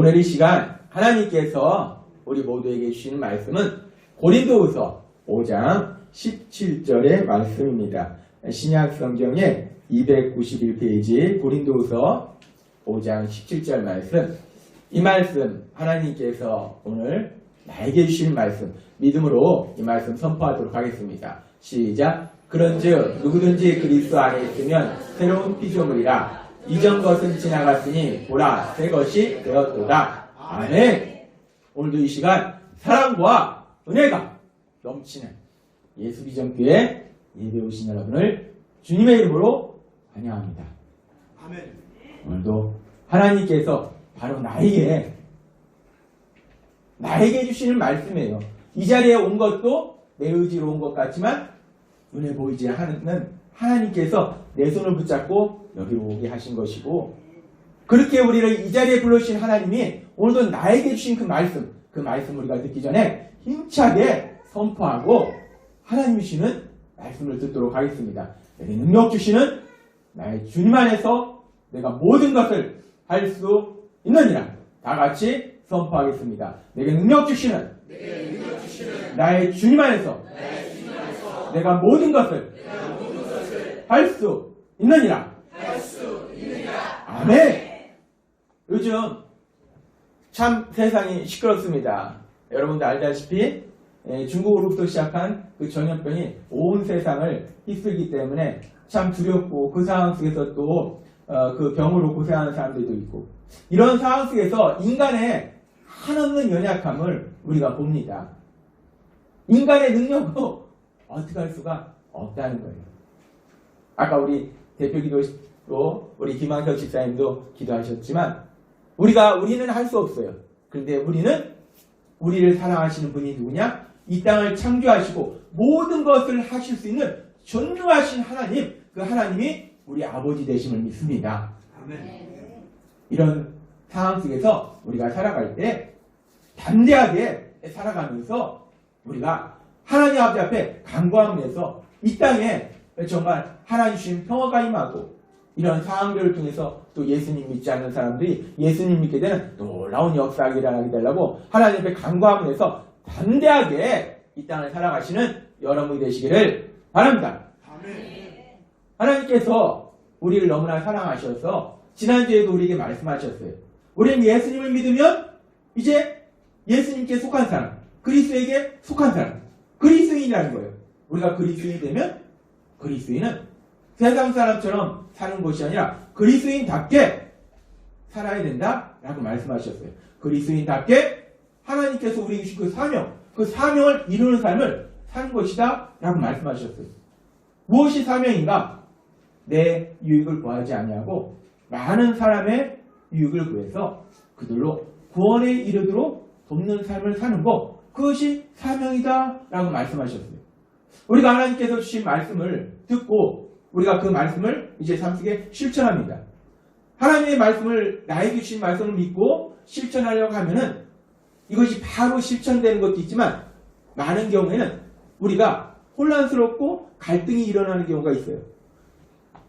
오늘 이 시간 하나님께서 우리 모두에게 주시는 말씀은 고린도후서 5장 17절의 말씀입니다. 신약 성경의 291페이지 고린도후서 5장 17절 말씀. 이 말씀 하나님께서 오늘 나에게 주시는 말씀, 믿음으로 이 말씀 선포하도록 하겠습니다. 시작. 그런즉 누구든지 그리스도 안에 있으면 새로운 피조물이라. 이전 것은 지나갔으니 보라 새 것이 되었도다. 아멘. 오늘도 이 시간 사랑과 은혜가 넘치는 예수비전교회 예배 오신 여러분을 주님의 이름으로 환영합니다. 아멘. 오늘도 하나님께서 바로 나에게 주시는 말씀이에요. 이 자리에 온 것도 내 의지로 온 것 같지만 눈에 보이지 않는 하나님께서 내 손을 붙잡고 여기로 오게 하신 것이고, 그렇게 우리를 이 자리에 불러주신 하나님이 오늘도 나에게 주신 그 말씀 우리가 듣기 전에 힘차게 선포하고 하나님이 주시는 말씀을 듣도록 하겠습니다. 내게 능력 주시는 나의 주님 안에서 내가 모든 것을 할 수 있느니라. 다 같이 선포하겠습니다. 내게 능력 주시는 나의 주님 안에서 내가 모든 것을 할 수 있느니라. 아멘. 요즘 참 세상이 시끄럽습니다. 여러분들 알다시피 중국으로부터 시작한 그 전염병이 온 세상을 휩쓸기 때문에 참 두렵고, 그 상황 속에서 또 그 병으로 고생하는 사람들도 있고, 이런 상황 속에서 인간의 한없는 연약함을 우리가 봅니다. 인간의 능력으로 어떻게 할 수가 없다는 거예요. 아까 우리 대표 기도로 우리 김한석 집사님도 기도하셨지만 우리는 할 수 없어요. 그런데 우리를 사랑하시는 분이 누구냐? 이 땅을 창조하시고 모든 것을 하실 수 있는 전능하신 하나님, 그 하나님이 우리 아버지 되심을 믿습니다. 아멘. 이런 상황 속에서 우리가 살아갈 때 담대하게 살아가면서 우리가 하나님 아버지 앞에 간구함에서 이 땅에 정말 하나님 주신 평화가 임하고, 이런 상황들을 통해서 또 예수님 믿지 않는 사람들이 예수님 믿게 되는 놀라운 역사가 일어나게 되려고 하나님 앞에 간구함에서 담대하게 이 땅을 살아가시는 여러분이 되시기를 바랍니다. 아멘. 하나님께서 우리를 너무나 사랑하셔서 지난주에도 우리에게 말씀하셨어요. 우리는 예수님을 믿으면 이제 예수님께 속한 사람, 그리스도에게 속한 사람, 그리스도인이라는 거예요. 우리가 그리스도인이 되면 그리스도인은 세상 사람처럼 사는 것이 아니라 그리스도인답게 살아야 된다라고 말씀하셨어요. 그리스도인답게 하나님께서 우리에게 주신 그 사명을 이루는 삶을 사는 것이다 라고 말씀하셨어요. 무엇이 사명인가? 내 유익을 구하지 아니하고 많은 사람의 유익을 구해서 그들로 구원에 이르도록 돕는 삶을 사는 것, 그것이 사명이다 라고 말씀하셨어요. 우리가 하나님께서 주신 말씀을 듣고 우리가 그 말씀을 이제 삶 속에 실천합니다. 하나님의 말씀을, 나에게 주신 말씀을 믿고 실천하려고 하면은 이것이 바로 실천되는 것도 있지만 많은 경우에는 우리가 혼란스럽고 갈등이 일어나는 경우가 있어요.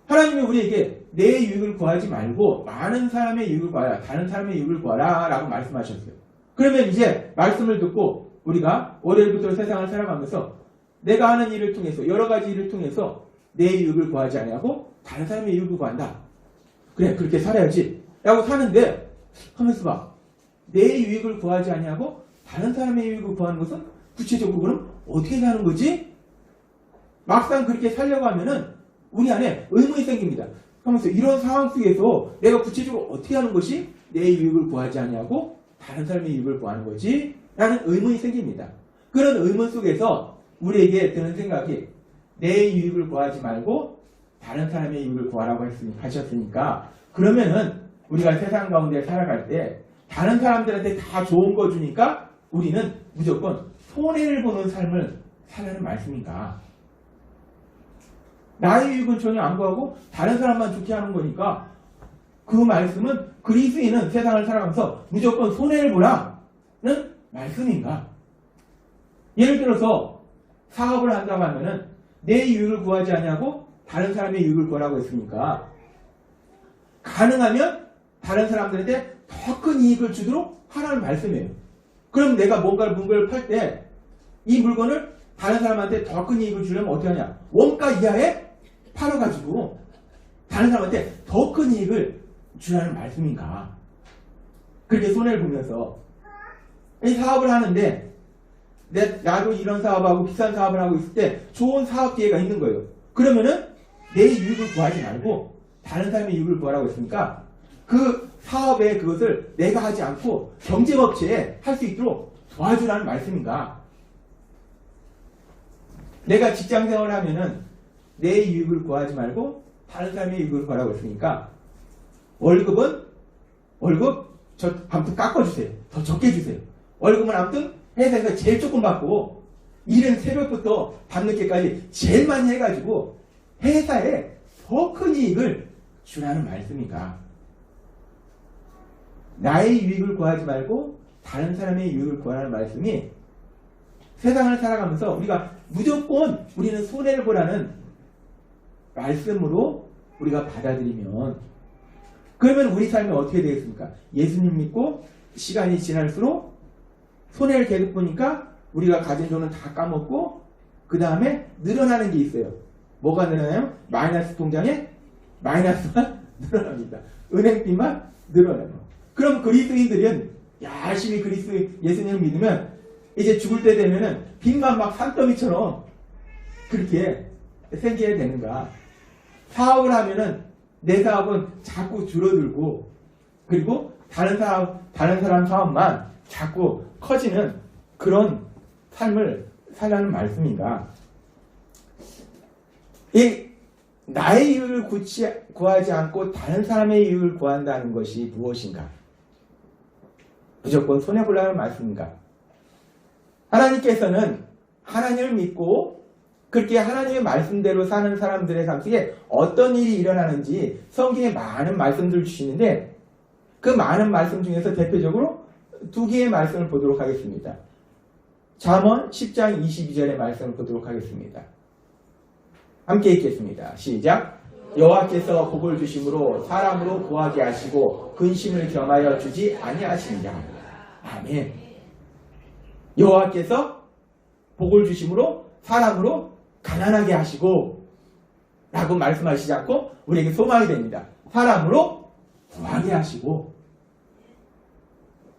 하나님이 우리에게 내 유익을 구하지 말고 많은 사람의 유익을 구하라, 다른 사람의 유익을 구하라 라고 말씀하셨어요. 그러면 이제 말씀을 듣고 우리가 월요일부터 세상을 살아가면서 내가 하는 일을 통해서, 여러 가지 일을 통해서 내 유익을 구하지 아니하고 다른 사람의 유익을 구한다. 그래, 그렇게 살아야지 라고 사는데, 하면서 봐, 내 유익을 구하지 아니하고 다른 사람의 유익을 구하는 것은 구체적으로 그럼 어떻게 사는 거지? 막상 그렇게 살려고 하면은 우리 안에 의문이 생깁니다. 하면서 이런 상황 속에서 내가 구체적으로 어떻게 하는 것이 내 유익을 구하지 아니하고 다른 사람의 유익을 구하는 거지? 라는 의문이 생깁니다. 그런 의문 속에서 우리에게 드는 생각이, 내 유익을 구하지 말고 다른 사람의 유익을 구하라고 하셨으니까, 그러면은 우리가 세상 가운데 살아갈 때 다른 사람들한테 다 좋은 거 주니까 우리는 무조건 손해를 보는 삶을 살라는 말씀인가? 나의 유익은 전혀 안 구하고 다른 사람만 좋게 하는 거니까 그 말씀은 그리스도인은 세상을 살아가면서 무조건 손해를 보라는 말씀인가? 예를 들어서 사업을 한다고 하면은 내 유익을 구하지 않냐고 다른 사람의 유익을 구하라고 했으니까 가능하면 다른 사람들한테 더 큰 이익을 주도록 하라는 말씀이에요. 그럼 내가 뭔가를 팔 때 이 물건을 다른 사람한테 더 큰 이익을 주려면 어떻게 하냐? 원가 이하에 팔아가지고 다른 사람한테 더 큰 이익을 주라는 말씀인가? 그렇게 손해를 보면서 이 사업을 하는데 나도 이런 사업하고 비싼 사업을 하고 있을 때 좋은 사업 기회가 있는 거예요. 그러면은 내 유익을 구하지 말고 다른 사람의 유익을 구하라고 했으니까 그 사업에 그것을 내가 하지 않고 경쟁업체에 할 수 있도록 도와주라는 말씀인가? 내가 직장생활을 하면은 내 유익을 구하지 말고 다른 사람의 유익을 구하라고 했으니까 월급 아무튼 깎아주세요. 더 적게 주세요. 월급은 아무튼 회사에서 제일 조금 받고 일은 새벽부터 밤늦게까지 제일 많이 해가지고 회사에 더 큰 이익을 주라는 말씀인가? 나의 유익을 구하지 말고 다른 사람의 유익을 구하라는 말씀이 세상을 살아가면서 우리가 무조건 우리는 손해를 보라는 말씀으로 우리가 받아들이면 그러면 우리 삶이 어떻게 되겠습니까? 예수님 믿고 시간이 지날수록 손해를 계속 보니까 우리가 가진 돈은 다 까먹고 그 다음에 늘어나는 게 있어요. 뭐가 늘어나요? 마이너스 통장에 마이너스만 늘어납니다. 은행비만 늘어나요. 그럼 그리스도인들은 열심히 예수님을 믿으면 이제 죽을 때 되면은 빚만 막 산더미처럼 그렇게 생기게 되는가? 사업을 하면은 내 사업은 자꾸 줄어들고 그리고 다른 사람 사업만 자꾸 커지는 그런 삶을 살라는 말씀인가? 이 나의 이익을 구하지 않고 다른 사람의 이익을 구한다는 것이 무엇인가? 무조건 손해보려는 말씀인가? 하나님께서는 하나님을 믿고 그렇게 하나님의 말씀대로 사는 사람들의 삶 속에 어떤 일이 일어나는지 성경에 많은 말씀들을 주시는데 그 많은 말씀 중에서 대표적으로 두 개의 말씀을 보도록 하겠습니다. 잠언 10장 22절의 말씀을 보도록 하겠습니다. 함께 읽겠습니다. 시작. 여호와께서 복을 주심으로 사람으로 구하게 하시고 근심을 겸하여 주지 아니하시니라. 아멘. 여호와께서 복을 주심으로 사람으로 가난하게 하시고 라고 말씀하시지 않고 우리에게 소망이 됩니다. 사람으로 구하게 하시고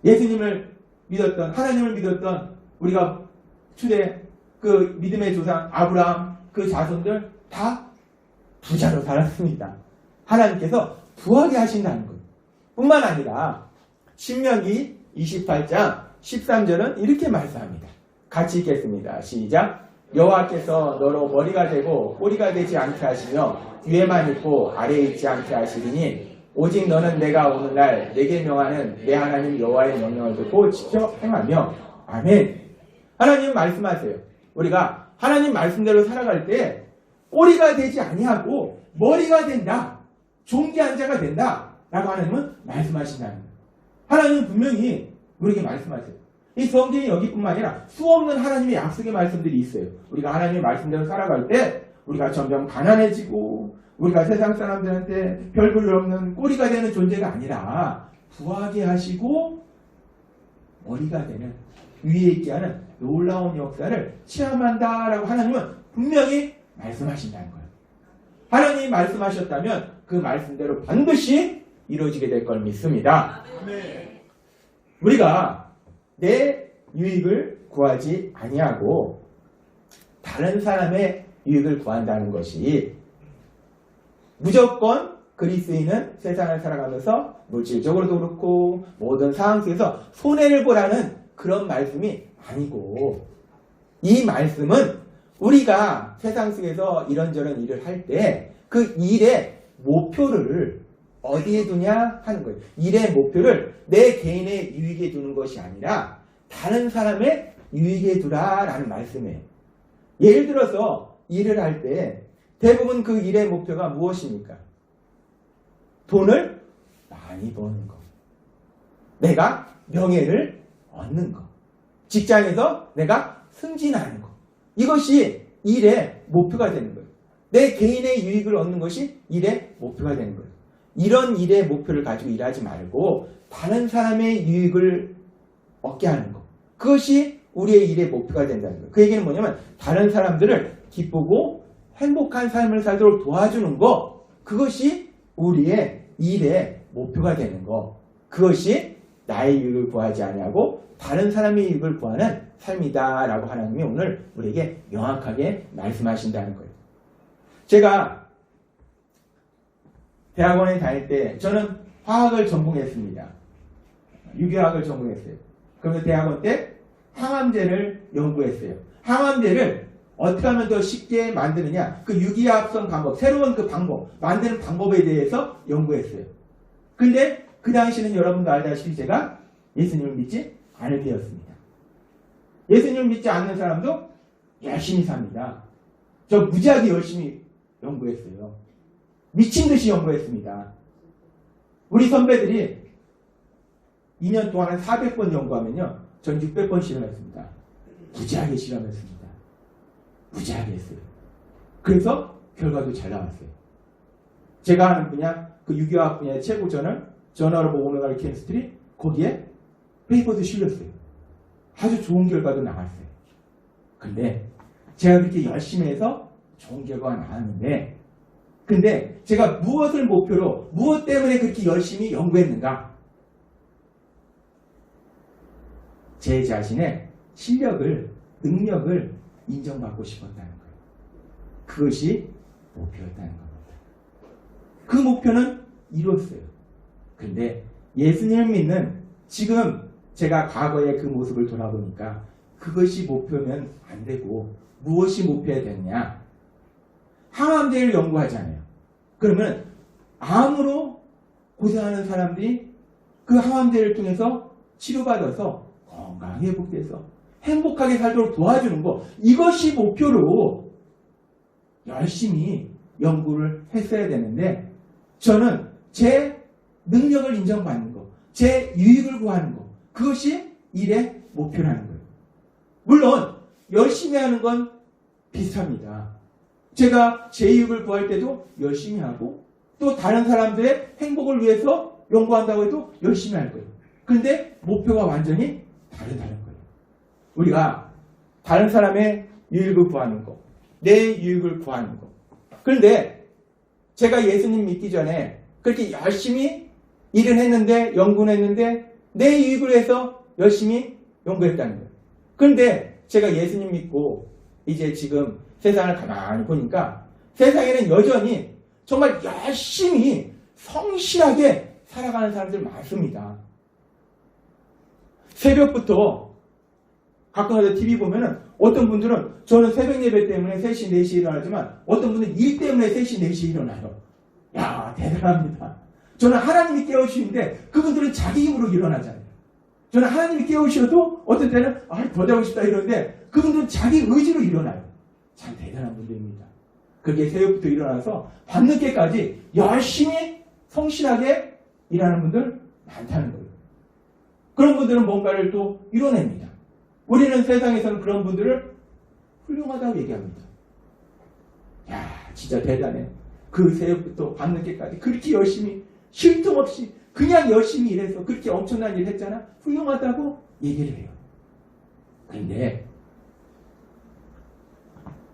예수님을 믿었던 하나님을 믿었던 우리가 초대 그 믿음의 조상 아브라함 그 자손들 다 부자로 살았습니다. 하나님께서 부하게 하신다는 것 뿐만 아니라 신명기 28장 13절은 이렇게 말씀합니다. 같이 읽겠습니다. 시작. 여호와께서 너로 머리가 되고 꼬리가 되지 않게 하시며 위에만 있고 아래에 있지 않게 하시리니 오직 너는 내가 오늘날 내게 명하는 내 하나님 여호와의 명령을 듣고 지켜 행하며 아멘. 하나님 말씀하세요. 우리가 하나님 말씀대로 살아갈 때 꼬리가 되지 아니하고 머리가 된다. 존귀한 자가 된다. 라고 하나님은 말씀하신다는 거예요. 하나님은 분명히 우리에게 말씀하세요. 이 성경이 여기뿐만 아니라 수없는 하나님의 약속의 말씀들이 있어요. 우리가 하나님의 말씀대로 살아갈 때 우리가 점점 가난해지고 우리가 세상 사람들한테 별 볼 일 없는 꼬리가 되는 존재가 아니라 부하게 하시고 머리가 되는 위에 있게 하는 놀라운 역사를 체험한다라고 하나님은 분명히 말씀하신다는 거예요. 하나님이 말씀하셨다면 그 말씀대로 반드시 이루어지게 될 걸 믿습니다. 우리가 내 유익을 구하지 아니하고 다른 사람의 유익을 구한다는 것이 무조건 그리스도인은 세상을 살아가면서 물질적으로도 그렇고 모든 상황 속에서 손해를 보라는 그런 말씀이 아니고 이 말씀은 우리가 세상 속에서 이런저런 일을 할 때 그 일의 목표를 어디에 두냐 하는 거예요. 일의 목표를 내 개인의 유익에 두는 것이 아니라 다른 사람의 유익에 두라라는 말씀이에요. 예를 들어서 일을 할 때 대부분 그 일의 목표가 무엇입니까? 돈을 많이 버는 거. 내가 명예를 얻는 거. 직장에서 내가 승진하는 거. 이것이 일의 목표가 되는 거예요. 내 개인의 유익을 얻는 것이 일의 목표가 되는 거예요. 이런 일의 목표를 가지고 일하지 말고 다른 사람의 유익을 얻게 하는 것. 그것이 우리의 일의 목표가 된다는 거예요. 그 얘기는 뭐냐면 다른 사람들을 기쁘고 행복한 삶을 살도록 도와주는 것. 그것이 우리의 일의 목표가 되는 것. 그것이 나의 유익을 구하지 아니하고 다른 사람의 유익을 구하는 삶이다라고 하나님이 오늘 우리에게 명확하게 말씀하신다는 거예요. 제가 대학원에 다닐 때 저는 화학을 전공했습니다. 유기화학을 전공했어요. 그러면 대학원 때 항암제를 연구했어요. 항암제를 어떻게 하면 더 쉽게 만드느냐, 그 유기합성 방법, 새로운 그 방법, 만드는 방법에 대해서 연구했어요. 근데 그 당시는 여러분도 알다시피 제가 예수님을 믿지 않을 때였습니다. 예수님을 믿지 않는 사람도 열심히 삽니다. 저 무지하게 열심히 연구했어요. 미친 듯이 연구했습니다. 우리 선배들이 2년 동안 한 400번 연구하면요, 전 600번 실험했습니다. 무지하게 실험했습니다. 무지하게 했어요. 그래서 결과도 잘 나왔어요. 제가 하는 분야, 그 유기화학 분야의 최고 저널 오브 모노메리컬 케미스트리, 거기에 페이퍼도 실렸어요. 아주 좋은 결과도 나왔어요. 근데 제가 그렇게 열심히 해서 좋은 결과가 나왔는데, 근데 제가 무엇을 목표로, 무엇 때문에 그렇게 열심히 연구했는가? 제 자신의 실력을, 능력을 인정받고 싶었다는 거예요. 그것이 목표였다는 겁니다. 그 목표는 이뤘어요. 근데 예수님을 믿는 지금 제가 과거의 그 모습을 돌아보니까 그것이 목표면 안 되고 무엇이 목표해야 되느냐? 항암제를 연구하잖아요. 그러면 암으로 고생하는 사람들이 그 항암제를 통해서 치료받아서 건강히 회복돼서 행복하게 살도록 도와주는 거, 이것이 목표로 열심히 연구를 했어야 되는데 저는 제 능력을 인정받는 거, 제 유익을 구하는 거, 그것이 일의 목표라는 거예요. 물론 열심히 하는 건 비슷합니다. 제가 제 이익을 구할 때도 열심히 하고 또 다른 사람들의 행복을 위해서 연구한다고 해도 열심히 할 거예요. 그런데 목표가 완전히 다르다는 거예요. 우리가 다른 사람의 유익을 구하는 거, 내 유익을 구하는 거. 그런데 제가 예수님 믿기 전에 그렇게 열심히 일을 했는데, 연구를 했는데 내 유익을 위해서 열심히 연구했다는 거예요. 그런데 제가 예수님 믿고 이제 지금 세상을 가만히 보니까 세상에는 여전히 정말 열심히 성실하게 살아가는 사람들 많습니다. 새벽부터 가끔가다 TV 보면은 어떤 분들은 저는 새벽 예배 때문에 3시, 4시에 일어나지만 어떤 분들은 일 때문에 3시, 4시에 일어나요. 야, 대단합니다. 저는 하나님이 깨우시는데 그분들은 자기 힘으로 일어나잖아요. 저는 하나님이 깨우셔도 어떤 때는 더 자고 싶다 이러는데 그분들은 자기 의지로 일어나요. 참 대단한 분들입니다. 그렇게 새벽부터 일어나서 밤늦게까지 열심히 성실하게 일하는 분들 많다는 거예요. 그런 분들은 뭔가를 또 이뤄냅니다. 우리는 세상에서는 그런 분들을 훌륭하다고 얘기합니다. 야, 진짜 대단해. 그 새벽부터 밤늦게까지 그렇게 열심히 쉴 틈 없이 그냥 열심히 일해서 그렇게 엄청난 일을 했잖아. 훌륭하다고 얘기를 해요. 그런데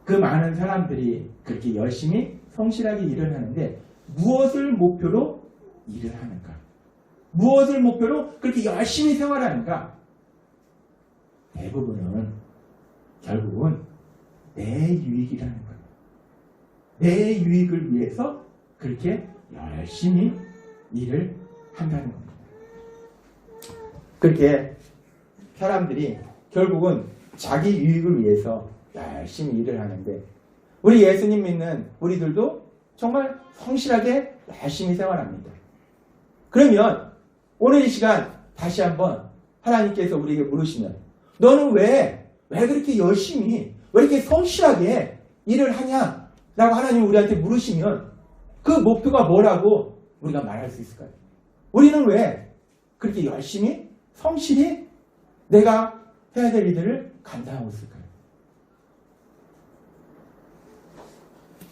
그 많은 사람들이 그렇게 열심히 성실하게 일을 하는데 무엇을 목표로 일을 하는가? 무엇을 목표로 그렇게 열심히 생활하는가? 대부분은 결국은 내 유익이라는 거예요. 내 유익을 위해서 그렇게 열심히 일을 한다는 겁니다. 그렇게 사람들이 결국은 자기 유익을 위해서 열심히 일을 하는데 우리 예수님 믿는 우리들도 정말 성실하게 열심히 생활합니다. 그러면 오늘 이 시간 다시 한번 하나님께서 우리에게 물으시면 너는 왜 그렇게 열심히 왜 이렇게 성실하게 일을 하냐? 라고 하나님이 우리한테 물으시면 그 목표가 뭐라고 우리가 말할 수 있을까요? 우리는 왜 그렇게 열심히 성실히 내가 해야 될 일들을 감당하고 있을까요?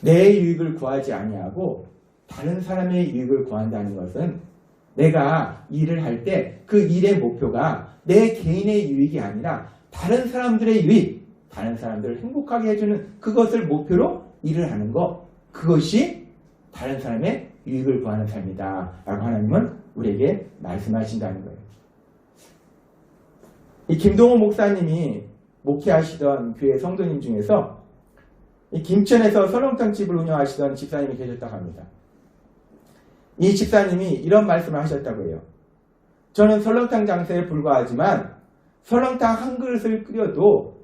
내 유익을 구하지 아니하고 다른 사람의 유익을 구한다는 것은 내가 일을 할 때 그 일의 목표가 내 개인의 유익이 아니라 다른 사람들의 유익, 다른 사람들을 행복하게 해주는 그것을 목표로 일을 하는 것, 그것이 다른 사람의 유익을 구하는 삶이다 라고 하나님은 우리에게 말씀하신다는 거예요. 이 김동호 목사님이 목회하시던 교회 성도님 중에서 이 김천에서 설렁탕 집을 운영하시던 집사님이 계셨다고 합니다. 이 집사님이 이런 말씀을 하셨다고 해요. 저는 설렁탕 장사에 불과하지만 설렁탕 한 그릇을 끓여도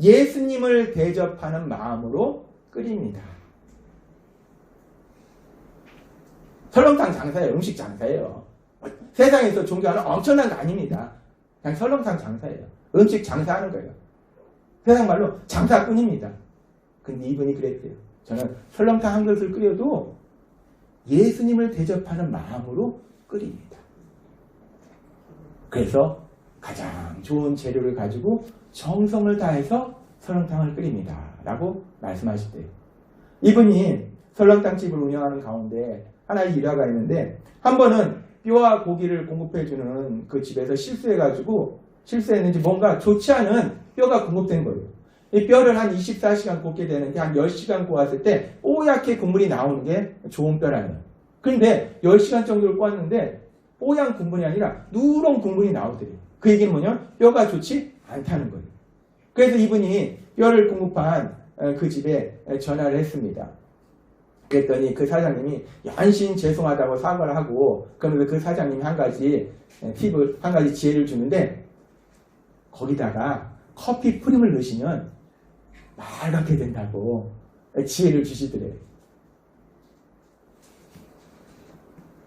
예수님을 대접하는 마음으로 끓입니다. 설렁탕 장사예요. 음식 장사예요. 세상에서 존경하는 엄청난 거 아닙니다. 그냥 설렁탕 장사예요. 음식 장사하는 거예요. 세상 말로 장사꾼입니다. 근데 이분이 그랬대요. 저는 설렁탕 한 그릇을 끓여도 예수님을 대접하는 마음으로 끓입니다. 그래서 가장 좋은 재료를 가지고 정성을 다해서 설렁탕을 끓입니다. 라고 말씀하셨대요. 이분이 설렁탕집을 운영하는 가운데 하나의 일화가 있는데 한 번은 뼈와 고기를 공급해주는 그 집에서 실수했는지 뭔가 좋지 않은 뼈가 공급된 거예요. 이 뼈를 한 24시간 굽게 되는데 한 10시간 구웠을 때 뽀얗게 국물이 나오는 게 좋은 뼈라네요. 그런데 10시간 정도를 구웠는데 뽀얀 국물이 아니라 누런 국물이 나오더래요. 그 얘기는 뭐냐면 뼈가 좋지 않다는 거예요. 그래서 이분이 뼈를 공급한 그 집에 전화를 했습니다. 그랬더니 그 사장님이 연신 죄송하다고 사과를 하고 그러면서 그 사장님이 한 가지 팁을, 한 가지 지혜를 주는데 거기다가 커피 프림을 넣으시면 말갛게 된다고 지혜를 주시더래요.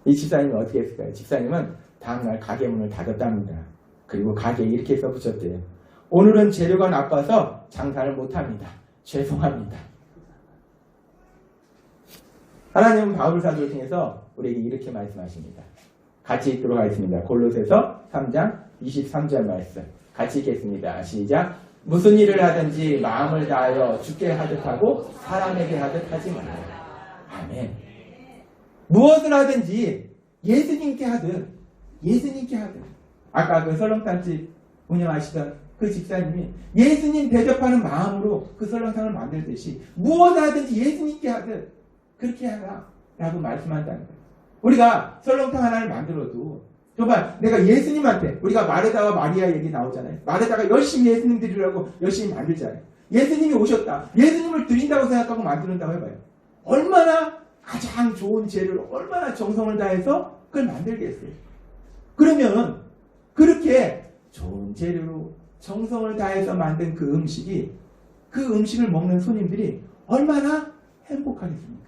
이 집사님은 어떻게 했을까요? 집사님은 다음날 가게 문을 닫았답니다. 그리고 가게에 이렇게 써붙였대요. 오늘은 재료가 나빠서 장사를 못합니다. 죄송합니다. 하나님은 바울 사도를 통해서 우리에게 이렇게 말씀하십니다. 같이 읽도록 하겠습니다. 골로새서 3장 23절 말씀. 같이 읽겠습니다. 시작. 무슨 일을 하든지 마음을 다하여 주께 하듯 하고 사람에게 하듯 하지 말아요. 아멘. 무엇을 하든지 예수님께 하듯 아까 그 설렁탕집 운영하시던 그 집사님이 예수님 대접하는 마음으로 그 설렁탕을 만들듯이 무엇을 하든지 예수님께 하듯 그렇게 하라 라고 말씀한다는 거예요. 우리가 설렁탕 하나를 만들어도 정말 내가 예수님한테, 우리가 마르다와 마리아 얘기 나오잖아요. 마르다가 열심히 예수님 드리려고 열심히 만들잖아요. 예수님이 오셨다. 예수님을 드린다고 생각하고 만든다고 해봐요. 얼마나 가장 좋은 재료를 얼마나 정성을 다해서 그걸 만들겠어요. 그러면 그렇게 좋은 재료로 정성을 다해서 만든 그 음식을 먹는 손님들이 얼마나 행복하겠습니까?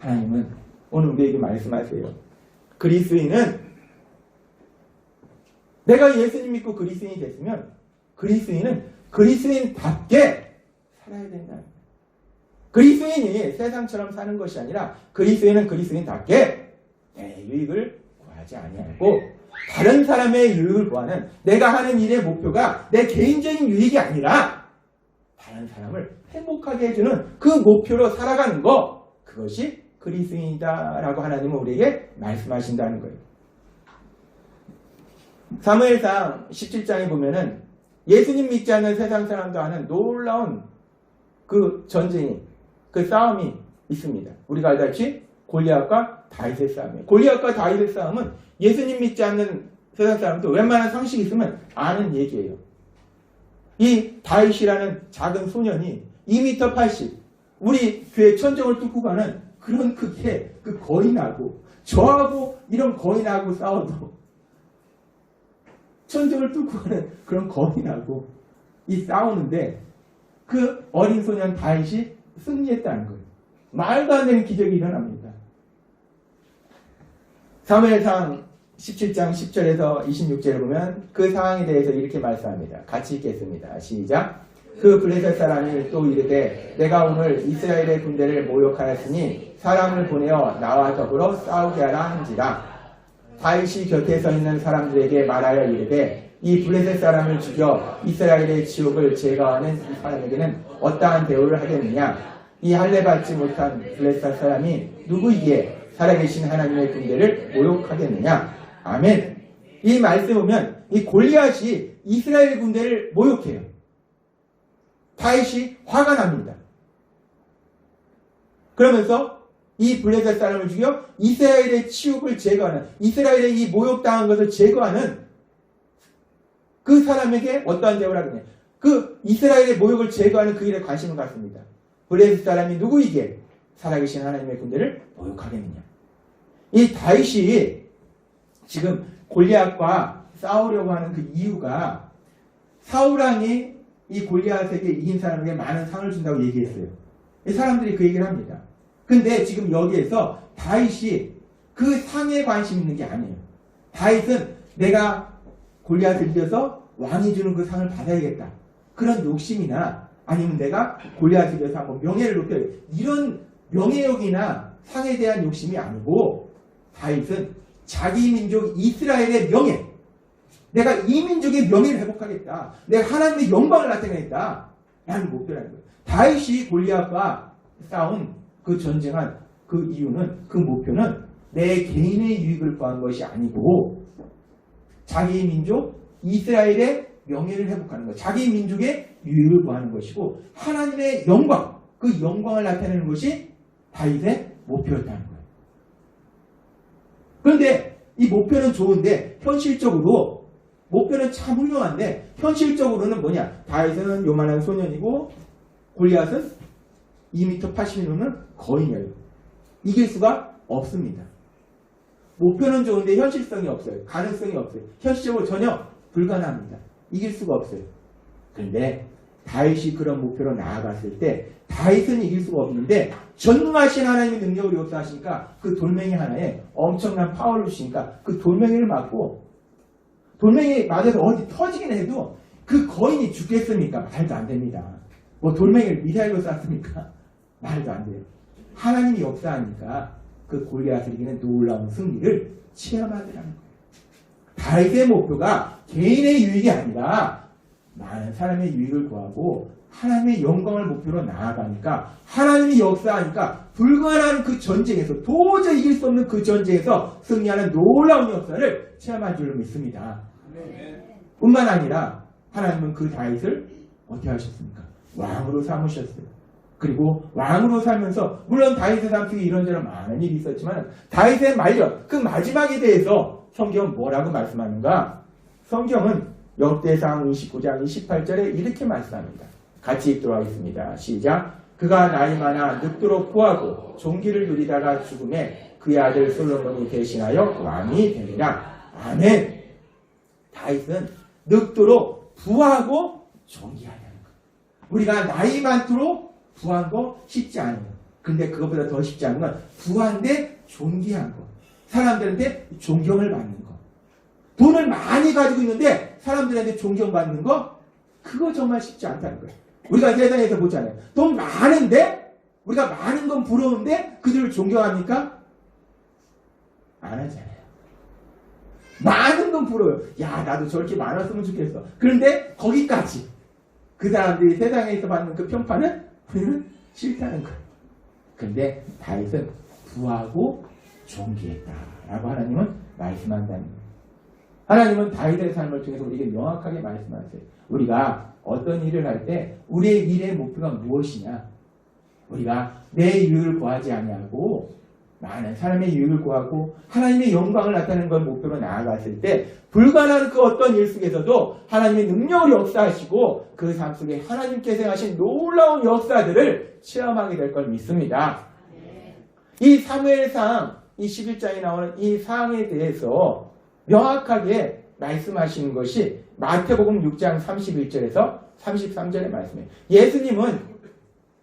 하나님은 오늘 우리에게 말씀하세요. 그리스도인은 내가 예수님 믿고 그리스도인이 됐으면 그리스도인은 그리스도인답게 살아야 된다. 그리스도인이 세상처럼 사는 것이 아니라 그리스도인은 그리스도인답게 내 유익을 구하지 아니하고 다른 사람의 유익을 구하는 내가 하는 일의 목표가 내 개인적인 유익이 아니라 다른 사람을 행복하게 해주는 그 목표로 살아가는 것, 그것이 그리스도인이다 라고 하나님은 우리에게 말씀하신다는 거예요. 사무엘상 17장에 보면은 예수님 믿지 않는 세상 사람도 하는 놀라운 그 전쟁이, 그 싸움이 있습니다. 우리가 알다시피 골리앗과 다윗의 싸움이에요. 골리앗과 다윗의 싸움은 예수님 믿지 않는 세상 사람도 웬만한 상식이 있으면 아는 얘기예요. 이 다윗이라는 작은 소년이 2m 80, 우리 교회 천정을 뚫고 가는 그런 크기의 그 거인하고, 저하고 이런 거인하고 싸워도 천정을 뚫고 가는 그런 거인하고 이 싸우는데 그 어린 소년 다윗이 승리했다는 거예요. 말도 안 되는 기적이 일어납니다. 사무엘상 17장 10절에서 26절을 보면 그 상황에 대해서 이렇게 말씀합니다. 같이 읽겠습니다. 시작. 그 블레셋 사람이 또 이르되 내가 오늘 이스라엘의 군대를 모욕하였으니 사람을 보내어 나와 더불어 싸우게 하라 한지라. 다윗이 곁에 서 있는 사람들에게 말하여 이르되 이 블레셋 사람을 죽여 이스라엘의 지옥을 제거하는 이 사람에게는 어떠한 대우를 하겠느냐. 이 할례 받지 못한 블레셋 사람이 누구이기에 살아계신 하나님의 군대를 모욕하겠느냐. 아멘. 이 말씀 보면 이 골리앗이 이스라엘 군대를 모욕해요. 다윗이 화가 납니다. 그러면서 이 블레셋 사람을 죽여 이스라엘의 치욕을 제거하는, 이스라엘의 이 모욕당한 것을 제거하는 그 사람에게 어떠한 대우를 하느냐. 그 이스라엘의 모욕을 제거하는 그 일에 관심을 갖습니다. 블레셋 사람이 누구이기에 살아계신 하나님의 군대를 모욕하겠느냐. 이 다윗이 지금 골리앗과 싸우려고 하는 그 이유가 사울왕이 이 골리앗에게 이긴 사람에게 많은 상을 준다고 얘기했어요. 사람들이 그 얘기를 합니다. 근데 지금 여기에서 다윗이 그 상에 관심 있는 게 아니에요. 다윗은 내가 골리앗을 이겨서 왕이 주는 그 상을 받아야겠다. 그런 욕심이나 아니면 내가 골리앗을 이겨서 한번 명예를 높여야 돼. 이런 명예욕이나 상에 대한 욕심이 아니고 다윗은 자기 민족 이스라엘의 명예, 내가 이 민족의 명예를 회복하겠다. 내가 하나님의 영광을 나타내겠다. 라는 목표라는 거예요. 다윗이 골리앗과 싸운 그 전쟁한 그 이유는, 그 목표는 내 개인의 유익을 구한 것이 아니고 자기 민족 이스라엘의 명예를 회복하는 것, 자기 민족의 유익을 구하는 것이고 하나님의 영광, 그 영광을 나타내는 것이 다윗의 목표였다는 거예요. 그런데 이 목표는 좋은데 현실적으로 목표는 참 훌륭한데 현실적으로는 뭐냐? 다윗은 요만한 소년이고 골리앗은 2m 80이면 거인이에요. 이길 수가 없습니다. 목표는 좋은데 현실성이 없어요. 가능성이 없어요. 현실적으로 전혀 불가능합니다. 이길 수가 없어요. 그런데 다윗이 그런 목표로 나아갔을 때 다윗은 이길 수가 없는데 전능하신 하나님의 능력을 역사하시니까 그 돌멩이 하나에 엄청난 파워를 주시니까 그 돌멩이를 맞고 돌멩이 맞아서 어디 터지긴 해도 그 거인이 죽겠습니까? 말도 안 됩니다. 뭐 돌멩이를 미사일로 쐈습니까? 말도 안 돼요. 하나님이 역사하니까 그 골리앗을 이기는 놀라운 승리를 체험하더라는 거예요. 다윗의 목표가 개인의 유익이 아니라 많은 사람의 유익을 구하고 하나님의 영광을 목표로 나아가니까 하나님이 역사하니까 불가능한 그 전쟁에서 도저히 이길 수 없는 그 전쟁에서 승리하는 놀라운 역사를 체험한 줄로 믿습니다. 뿐만 아니라 하나님은 그 다윗을 어떻게 하셨습니까? 왕으로 삼으셨어요. 그리고 왕으로 살면서 물론 다윗의 삶 속에 이런저런 많은 일이 있었지만 다윗의 말년, 그 마지막에 대해서 성경은 뭐라고 말씀하는가? 성경은 역대상 29장 28절에 이렇게 말씀합니다. 같이 읽도록 하겠습니다. 시작. 그가 나이 많아 늙도록 부하고 종기를 누리다가 죽음에 그의 아들 솔로몬이 대신하여 왕이 되리라. 아멘. 다윗은 늙도록 부하고 존귀하다는 것. 우리가 나이 많도록 부한 거 쉽지 않아요. 근데 그것보다 더 쉽지 않은 건 부한데 존귀한 거. 사람들한테 존경을 받는 거. 돈을 많이 가지고 있는데 사람들한테 존경받는 거, 그거 정말 쉽지 않다는 거예요. 우리가 세상에서 보잖아요. 돈 많은데 우리가 많은 건 부러운데 그들을 존경합니까? 안 하잖아요. 많은 건 부러워요. 야, 나도 저렇게 많았으면 좋겠어. 그런데 거기까지 그 사람들이 세상에서 받는 그 평판은 우리는 싫다는 거예요. 근데 다윗은 부하고 존귀했다라고 하나님은 말씀한다는 거예요. 하나님은 다윗의 삶을 통해서 우리에게 명확하게 말씀하세요. 우리가 어떤 일을 할 때 우리의 일의 목표가 무엇이냐? 우리가 내 유익을 구하지 아니하고 많은 사람의 유익을 구하고 하나님의 영광을 나타내는 걸 목표로 나아갔을 때 불가능한 그 어떤 일 속에서도 하나님의 능력을 역사하시고 그 삶 속에 하나님께서 행하신 놀라운 역사들을 체험하게 될 걸 믿습니다. 이 사무엘상 이 11장에 나오는 이 사항에 대해서 명확하게 말씀하시는 것이 마태복음 6장 31절에서 33절의 말씀이에요. 예수님은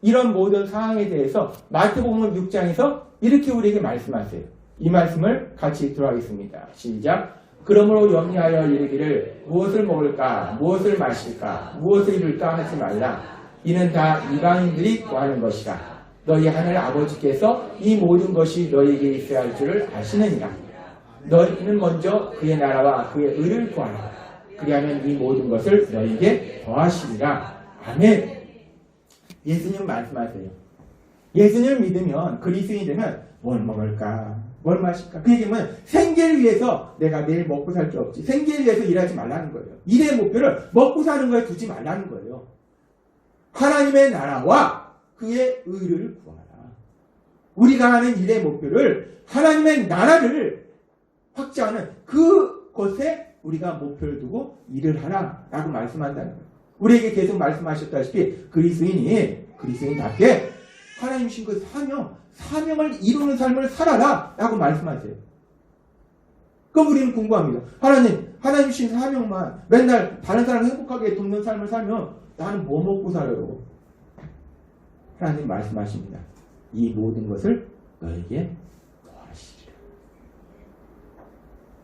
이런 모든 상황에 대해서 마태복음 6장에서 이렇게 우리에게 말씀하세요. 이 말씀을 같이 읽도록 하겠습니다. 시작. 그러므로 염려하여 이르기를 무엇을 먹을까, 무엇을 마실까, 무엇을 입을까 하지 말라. 이는 다 이방인들이 구하는 것이라. 너희 하늘 아버지께서 이 모든 것이 너희에게 있어야 할 줄을 아시느니라. 너희는 먼저 그의 나라와 그의 의를 구하라. 그리하면 이 모든 것을 너희에게 더하시리라. 아멘. 예수님 말씀하세요. 예수님을 믿으면 그리스도인이 되면 뭘 먹을까? 뭘 마실까? 그 얘기는 생계를 위해서 내가 내일 먹고 살 게 없지. 생계를 위해서 일하지 말라는 거예요. 일의 목표를 먹고 사는 거에 두지 말라는 거예요. 하나님의 나라와 그의 의를 구하라. 우리가 하는 일의 목표를 하나님의 나라를 확장하는 그것에 우리가 목표를 두고 일을 하라 라고 말씀한다는 거예요. 우리에게 계속 말씀하셨다시피 그리스도인답게 하나님 주신 그 사명을 이루는 삶을 살아라 라고 말씀하세요. 그럼 우리는 궁금합니다. 하나님 주신 사명만 맨날 다른 사람을 행복하게 돕는 삶을 살면 나는 뭐 먹고 살아요? 하나님 말씀하십니다. 이 모든 것을 너에게 더하시리라.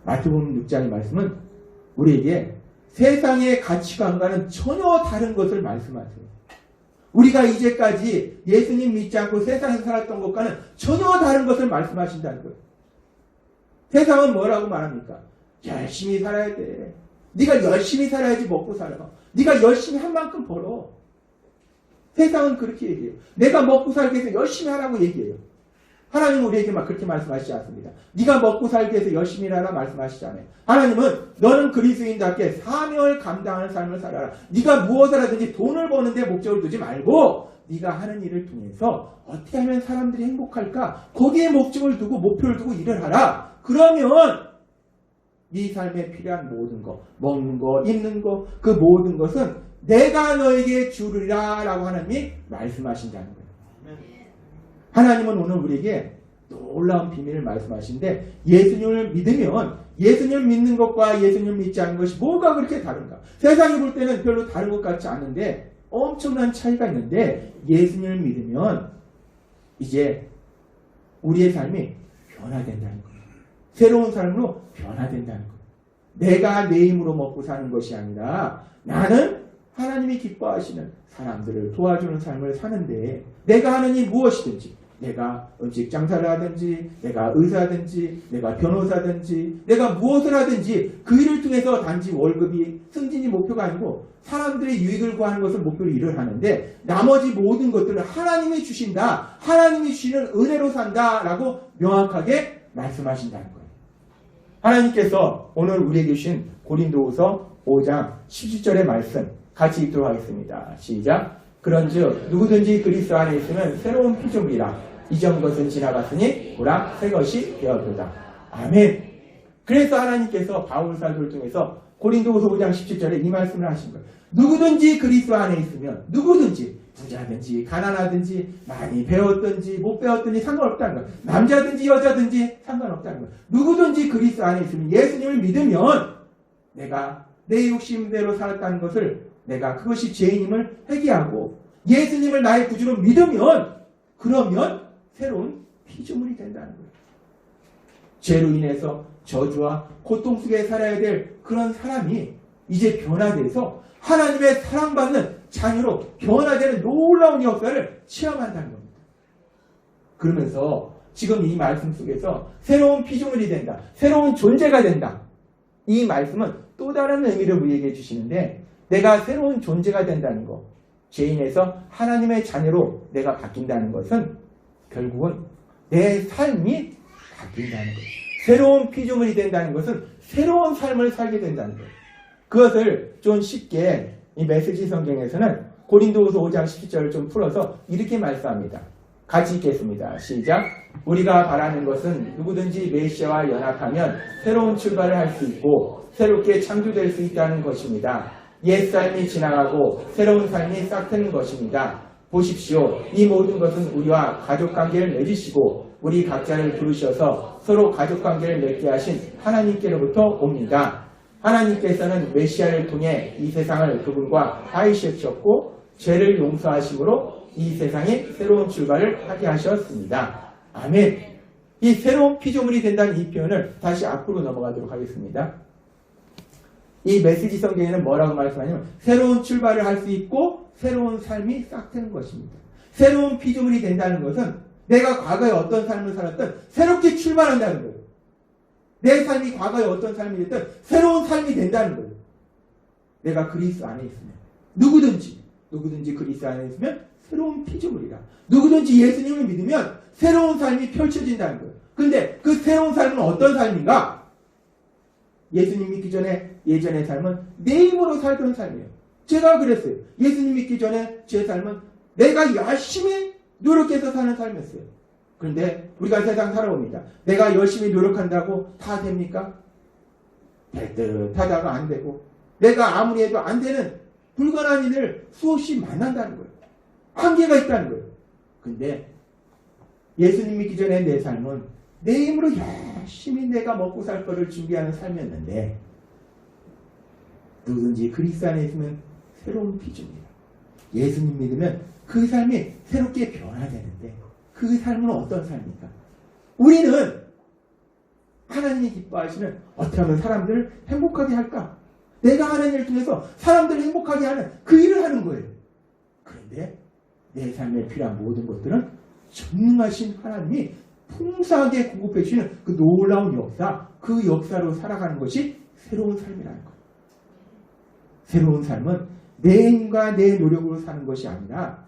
마태복음 6장의 말씀은 우리에게 세상의 가치관과는 전혀 다른 것을 말씀하세요. 우리가 이제까지 예수님 믿지 않고 세상에서 살았던 것과는 전혀 다른 것을 말씀하신다는 거예요. 세상은 뭐라고 말합니까? 열심히 살아야 돼. 네가 열심히 살아야지 먹고 살아. 네가 열심히 한 만큼 벌어. 세상은 그렇게 얘기해요. 내가 먹고 살기 위해서 열심히 하라고 얘기해요. 하나님은 우리에게 막 그렇게 말씀하시지 않습니다. 네가 먹고 살기 위해서 열심히 하라 말씀하시잖아요. 하나님은 너는 그리스도인답게 사명을 감당하는 삶을 살아라. 네가 무엇을 하든지 돈을 버는데 목적을 두지 말고 네가 하는 일을 통해서 어떻게 하면 사람들이 행복할까? 거기에 목적을 두고 목표를 두고 일을 하라. 그러면 네 삶에 필요한 모든 것, 먹는 거, 입는 거, 그 모든 것은 내가 너에게 주리라 라고 하나님이 말씀하신다는 거예요. 하나님은 오늘 우리에게 놀라운 비밀을 말씀하시는데 예수님을 믿으면 예수님을 믿는 것과 예수님을 믿지 않는 것이 뭐가 그렇게 다른가? 세상이 볼 때는 별로 다른 것 같지 않은데 엄청난 차이가 있는데 예수님을 믿으면 이제 우리의 삶이 변화된다는 거예요. 새로운 삶으로 변화된다는 거예요. 내가 내 힘으로 먹고 사는 것이 아니라 나는 하나님이 기뻐하시는 사람들을 도와주는 삶을 사는데 내가 하는 일 무엇이든지 내가 음식 장사를 하든지 내가 의사든지 내가 변호사든지 내가 무엇을 하든지 그 일을 통해서 단지 월급이 승진이 목표가 아니고 사람들의 유익을 구하는 것을 목표로 일을 하는데 나머지 모든 것들을 하나님이 주신다. 하나님이 주시는 은혜로 산다 라고 명확하게 말씀하신다는 거예요. 하나님께서 오늘 우리에게 주신 고린도후서 5장 17절의 말씀 같이 읽도록 하겠습니다. 시작. 그런즉 누구든지 그리스도 안에 있으면 새로운 피조물이라 이전 것은 지나갔으니 보라 새 것이 되었도다. 아멘. 그래서 하나님께서 바울 사도를 통해서 고린도후서 5장 17절에 이 말씀을 하신 거예요. 누구든지 그리스도 안에 있으면 누구든지 부자든지 가난하든지 많이 배웠든지 못 배웠든지 상관없다는 거예요. 남자든지 여자든지 상관없다는 거예요. 누구든지 그리스도 안에 있으면 예수님을 믿으면 내가 내 욕심대로 살았다는 것을 내가 그것이 죄인임을 회개하고 예수님을 나의 구주로 믿으면 그러면 새로운 피조물이 된다는 거예요. 죄로 인해서 저주와 고통 속에 살아야 될 그런 사람이 이제 변화돼서 하나님의 사랑받는 자녀로 변화되는 놀라운 역사를 체험한다는 겁니다. 그러면서 지금 이 말씀 속에서 새로운 피조물이 된다. 새로운 존재가 된다. 이 말씀은 또 다른 의미를 우리에게 주시는데 내가 새로운 존재가 된다는 것, 죄인에서 하나님의 자녀로 내가 바뀐다는 것은 결국은 내 삶이 바뀐다는 거예요. 새로운 피조물이 된다는 것은 새로운 삶을 살게 된다는 거예요. 그것을 좀 쉽게 이 메시지 성경에서는 고린도후서 5장 17절을 좀 풀어서 이렇게 말씀합니다. 같이 읽겠습니다. 시작. 우리가 바라는 것은 누구든지 메시아와 연합하면 새로운 출발을 할 수 있고 새롭게 창조될 수 있다는 것입니다. 옛삶이 지나가고 새로운 삶이 싹 트는 것입니다. 보십시오. 이 모든 것은 우리와 가족관계를 맺으시고 우리 각자를 부르셔서 서로 가족관계를 맺게 하신 하나님께로부터 옵니다. 하나님께서는 메시아를 통해 이 세상을 그분과 화해시켰고 죄를 용서하심으로 이 세상에 새로운 출발을 하게 하셨습니다. 아멘. 이 새로운 피조물이 된다는 이 표현을 다시 앞으로 넘어가도록 하겠습니다. 이 메시지 성경에는 뭐라고 말씀하냐면 새로운 출발을 할 수 있고 새로운 삶이 싹 트는 것입니다. 새로운 피조물이 된다는 것은 내가 과거에 어떤 삶을 살았든 새롭게 출발한다는 거예요. 내 삶이 과거에 어떤 삶이 됐든 새로운 삶이 된다는 거예요. 내가 그리스도 안에 있으면 누구든지 누구든지 그리스도 안에 있으면 새로운 피조물이라. 누구든지 예수님을 믿으면 새로운 삶이 펼쳐진다는 거예요. 근데 그 새로운 삶은 어떤 삶인가? 예수님 믿기 전에 예전의 삶은 내 힘으로 살던 삶이에요. 제가 그랬어요. 예수님 믿기 전에 제 삶은 내가 열심히 노력해서 사는 삶이었어요. 그런데 우리가 세상 살아옵니다. 내가 열심히 노력한다고 다 됩니까? 될 듯 하다가 안 되고, 내가 아무리 해도 안 되는 불가능한 일을 수없이 만난다는 거예요. 한계가 있다는 거예요. 근데 예수님 믿기 전에 내 삶은 내 힘으로 열심히 내가 먹고 살 거를 준비하는 삶이었는데, 누구든지 그리스도 안에 있으면 새로운 피조물이다. 예수님 믿으면 그 삶이 새롭게 변화되는데, 그 삶은 어떤 삶입니까? 우리는 하나님이 기뻐하시는 어떻게 하면 사람들을 행복하게 할까? 내가 하는 일을 통해서 사람들을 행복하게 하는 그 일을 하는 거예요. 그런데 내 삶에 필요한 모든 것들은 전능하신 하나님이 풍성하게 공급해 주시는 그 놀라운 역사, 그 역사로 살아가는 것이 새로운 삶이라는 거예요. 새로운 삶은 내 힘과 내 노력으로 사는 것이 아니라,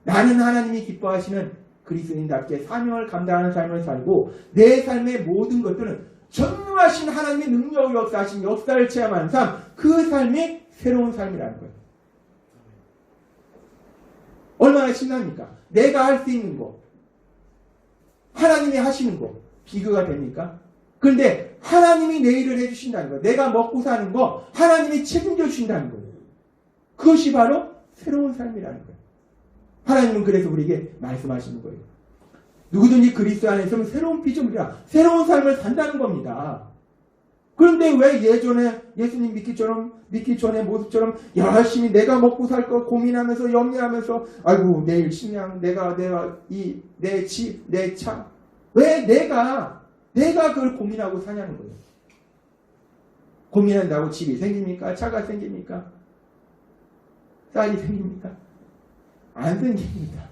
나는 하나님이 기뻐하시는 그리스도인답게 사명을 감당하는 삶을 살고, 내 삶의 모든 것들은 전능하신 하나님의 능력을 역사하신 역사를 체험하는 삶, 그 삶이 새로운 삶이라는 거예요. 얼마나 신납니까? 내가 할 수 있는 거, 하나님이 하시는 거 비교가 됩니까? 그런데 하나님이 내 일을 해주신다는 거, 내가 먹고 사는 거 하나님이 책임져 주신다는 거예요. 그것이 바로 새로운 삶이라는 거예요. 하나님은 그래서 우리에게 말씀하시는 거예요. 누구든지 그리스도 안에 있으면 새로운 피조물이라, 새로운 삶을 산다는 겁니다. 그런데 왜 예전에 예수님 믿기 전의 모습처럼 열심히 내가 먹고 살 거 고민하면서 염려하면서, 아이고 내일 식량, 내 집, 내 차, 왜 내가 그걸 고민하고 사냐는 거예요. 고민한다고 집이 생깁니까? 차가 생깁니까? 쌀이 생깁니까? 안 생깁니다.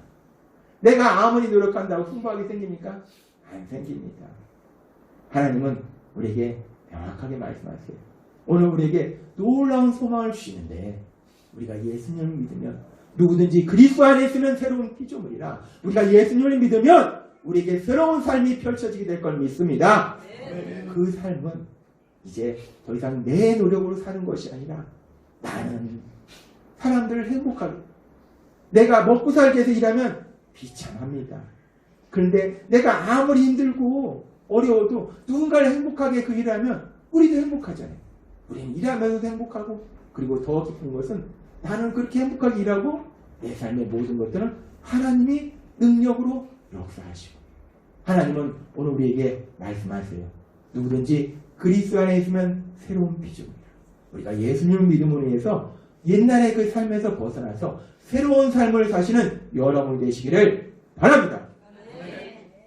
내가 아무리 노력한다고 풍부하게 생깁니까? 안 생깁니다. 하나님은 우리에게 명확하게 말씀하세요. 오늘 우리에게 놀라운 소망을 주시는데, 우리가 예수님을 믿으면, 누구든지 그리스도 안에 있으면 새로운 피조물이라, 우리가 예수님을 믿으면 우리에게 새로운 삶이 펼쳐지게 될 걸 믿습니다. 그 삶은 이제 더 이상 내 노력으로 사는 것이 아니라, 나는 사람들을 행복하게, 내가 먹고 살기 위해서 일하면 비참합니다. 그런데 내가 아무리 힘들고 어려워도 누군가를 행복하게 그 일하면 우리도 행복하잖아요. 우리는 일하면서도 행복하고, 그리고 더 기쁜 것은 나는 그렇게 행복하게 일하고 내 삶의 모든 것들은 하나님이 능력으로 역사하시고, 하나님은 오늘 우리에게 말씀하세요. 누구든지 그리스도 안에 있으면 새로운 피조물이다. 우리가 예수님을 믿음으로 인해서 옛날의 그 삶에서 벗어나서 새로운 삶을 사시는 여러분이 되시기를 바랍니다.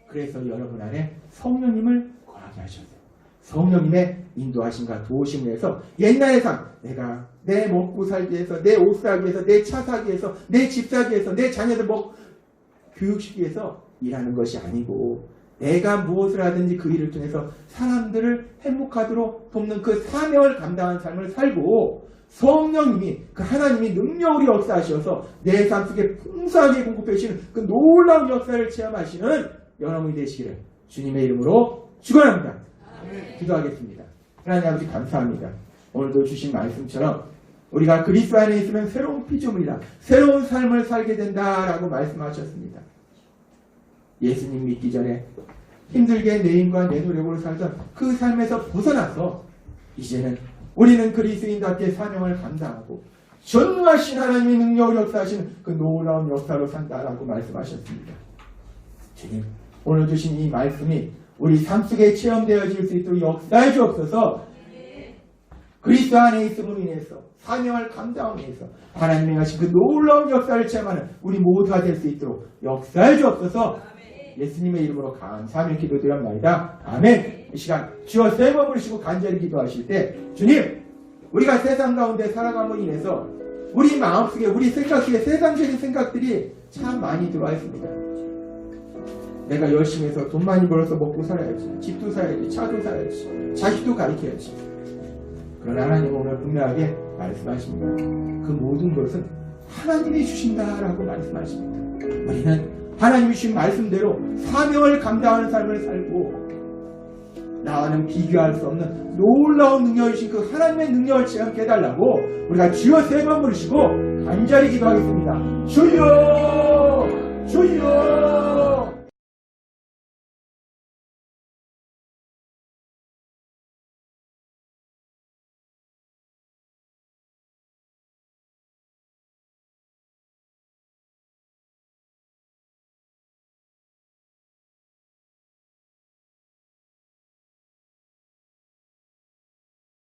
그래서 여러분 안에 성령님을 거하게 하셨어요. 성령님의 인도하심과 도우심을 해서 옛날의 삶, 내가 내 먹고 살기 위해서, 내 옷 사기 위해서, 내 차 사기 위해서, 내 집 사기 위해서, 내 자녀들 교육시키기 위해서 일하는 것이 아니고, 내가 무엇을 하든지 그 일을 통해서 사람들을 행복하도록 돕는 그 사명을 감당하는 삶을 살고, 성령님이, 그 하나님이 능력으로 역사하셔서 내 삶 속에 풍성하게 공급해 주시는 그 놀라운 역사를 체험하시는 여러분이 되시기를 주님의 이름으로 축원합니다. 기도하겠습니다. 하나님 아버지 감사합니다. 오늘도 주신 말씀처럼 우리가 그리스도 안에 있으면 새로운 피조물이라, 새로운 삶을 살게 된다라고 말씀하셨습니다. 예수님 믿기 전에 힘들게 내 힘과 내 노력으로 살던 그 삶에서 벗어나서 이제는 우리는 그리스도인답게 사명을 감당하고 전능하신 하나님의 능력을 역사하시는 그 놀라운 역사로 산다라고 말씀하셨습니다. 주님, 오늘 주신 이 말씀이 우리 삶 속에 체험되어질 수 있도록 역사해 주옵소서. 그리스도 안에 있음으로 인해서 사명을 감당함으로 인해서 하나님이 하신 그 놀라운 역사를 체험하는 우리 모두가 될 수 있도록 역사해 주옵소서. 예수님의 이름으로 감사하며 기도드립니다. 아멘. 이 시간 주여 세 번 부르시고 간절히 기도하실 때, 주님, 우리가 세상 가운데 살아감으로 인해서 우리 마음속에, 우리 생각 속에 세상적인 생각들이 참 많이 들어와 있습니다. 내가 열심히 해서 돈 많이 벌어서 먹고 살아야지, 집도 사야지, 차도 사야지, 자식도 가르쳐야지. 그러나 하나님 오늘 분명하게 말씀하십니다. 그 모든 것은 하나님이 주신다라고 말씀하십니다. 우리는 하나님이 주신 말씀대로 사명을 감당하는 삶을 살고 나와는 비교할 수 없는 놀라운 능력이신 그 하나님의 능력을 체험케 해달라고 우리가 주여 세 번 부르시고 간절히 기도하겠습니다. 주여